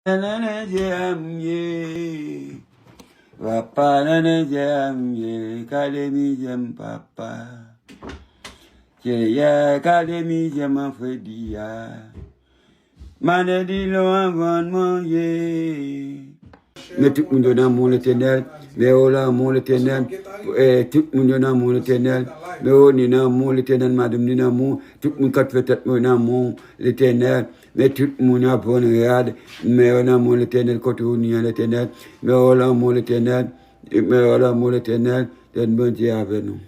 Nana jamye, papa nana jamye, kalemi jam papa. Ya kalemi jam afredia. Manadi lo avon moye. Mais tout le monde dans mon éternel, mais oh là mon éternel, tout le monde dans mon éternel, mais oh ni dans mon éternel, madame ni dans mon, tout le monde qui fait tête dans mon l'éternel, mais tout le monde a bon regarde, mais oh là mon éternel, quand on y a l'éternel, mais oh là mon éternel, mais oh là mon éternel, t'es bon Dieu avec nous.